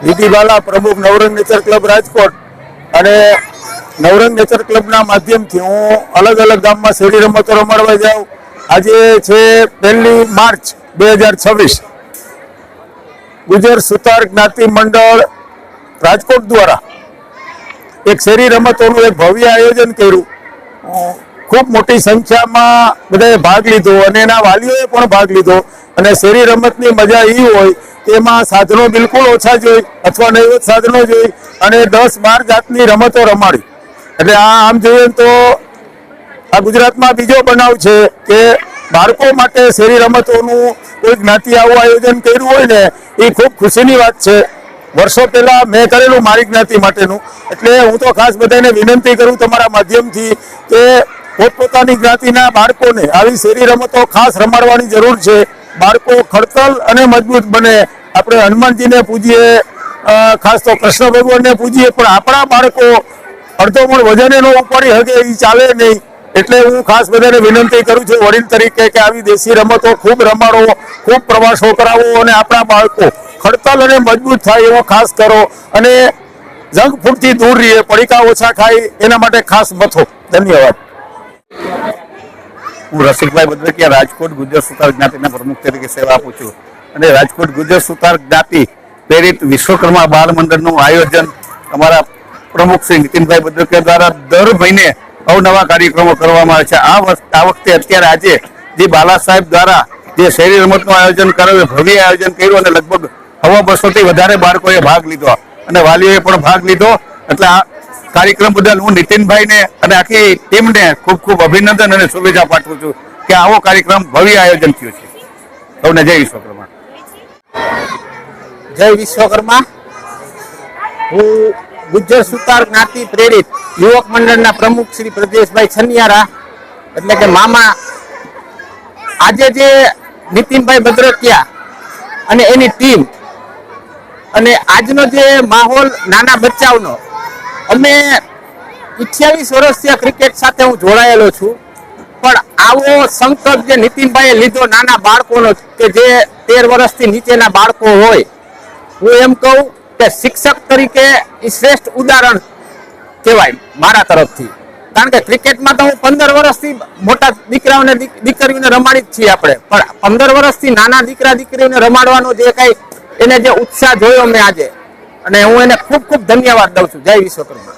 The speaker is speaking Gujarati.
વિધિબાલા પ્રમુખ નવરંગ નેચર ક્લબ રાજકોટ અને નવરંગ નેચર ક્લબના માધ્યમથી હું અલગ અલગ ગામમાં શેરી રમતો રમાડવા જાઉં. આજે છે 1 માર્ચ 2026. ગુજર સુતાર જ્ઞાતિ મંડળ રાજકોટ દ્વારા એક શેરી રમતોનું એક ભવ્ય આયોજન કર્યું. ખૂબ મોટી સંખ્યામાં બધાએ ભાગ લીધો અને એના વાલીઓએ પણ ભાગ લીધો. અને શેરી રમતની મજા એ હોય કે એમાં સાધનો બિલકુલ ઓછા જોઈ અથવા નૈવત સાધનો જોઈ અને 10-12 જાતની રમતો રમાડી. એટલે આમ જોઈએ તો આ ગુજરાતમાં બીજો બનાવ છે કે બાળકો માટે શેરી રમતોનું કોઈ જ્ઞાતિ આવું આયોજન કર્યું હોય ને એ ખૂબ ખુશીની વાત છે. વર્ષો પહેલા મેં કરેલું મારી જ્ઞાતિ માટેનું. એટલે હું તો ખાસ બધાને વિનંતી કરું તમારા માધ્યમથી કે પોતપોતાની જ્ઞાતિના બાળકોને આવી શેરી રમતો ખાસ રમાડવાની જરૂર છે. બાળકો ખડતલ અને મજબૂત બને. આપણે હનુમાનજીને પૂજીએ, ખાસ તો કૃષ્ણ ભગવાનને પૂજીએ, પણ આપણા બાળકો અડધો પણ વજને ન ઉપાડી શકે એ ચાલે નહીં. એટલે હું ખાસ બધાને વિનંતી કરું છું વડીલ તરીકે કે આવી દેશી રમતો ખૂબ રમાડો, ખૂબ પ્રવાસો કરાવો અને આપણા બાળકો ખડતલ અને મજબૂત થાય એવો ખાસ કરો અને જંક ફૂડથી દૂર રહીએ, પડીકા ઓછા ખાય એના માટે ખાસ મથો. ધન્યવાદ. હું રસિકભાઈ બદ્રકિયા રાજકોટ ગુજર સુતાર જ્ઞાતિના પ્રમુખ તરીકે સેવા આપું છું અને રાજકોટ ગુજર સુતાર જ્ઞાતિ પ્રેરિત વિશ્વકર્મા બાળ મંડળનું આયોજન અમારા પ્રમુખ શ્રી નીતિનભાઈ બદ્રકિયા દ્વારા દર મહિને અવનવા કાર્યક્રમો કરવામાં આવે છે. આ વખતે અત્યારે આજે જે બાલા સાહેબ દ્વારા જે શેરી રમતનું આયોજન કરેલું, ભવ્ય આયોજન કર્યું અને લગભગ 250 થી વધારે બાળકોએ ભાગ લીધો અને વાલીઓએ પણ ભાગ લીધો. એટલે આ કાર્યક્રમ બદલ હું નીતિનભાઈને અને આખી ટીમને ખૂબ ખૂબ અભિનંદન અને શુભેચ્છા પાઠવું છું કે આવો કાર્યક્રમ ભવ્ય આયોજન થયું છે. સૌને જય વિશ્વકર્મા. જય વિશ્વકર્મા. હું ગુજર સુતાર જ્ઞાતિ પ્રેરિત યુવક મંડળના પ્રમુખ શ્રી પ્રદેશભાઈ છનિયારા એટલે કે મામા, આજે જે નીતિનભાઈ બદ્રકિયા અને એની ટીમ અને આજનો જે માહોલ નાના બચ્ચાઓનો, અમે 28 વર્ષથી આ ક્રિકેટ સાથે હું જોડાયેલો છું, પણ આવો સંકલ્પ જે નીતિનભાઈએ લીધો નાના બાળકોનો કે જે 13 વર્ષથી નીચેના બાળકો હોય, હું એમ કહું કે શિક્ષક તરીકે એ શ્રેષ્ઠ ઉદાહરણ કહેવાય મારા તરફથી. કારણ કે ક્રિકેટમાં તો હું 15 વર્ષથી મોટા દીકરાઓને દીકરીઓને રમાડી જ છીએ આપણે, પણ 15 વર્ષથી નાના દીકરા દીકરીઓને રમાડવાનો જે કઈ એને જે ઉત્સાહ જોયો મેં આજે, અને હું એને ખૂબ ખૂબ ધન્યવાદ દઉં છું. જય વિશ્વકર્મા.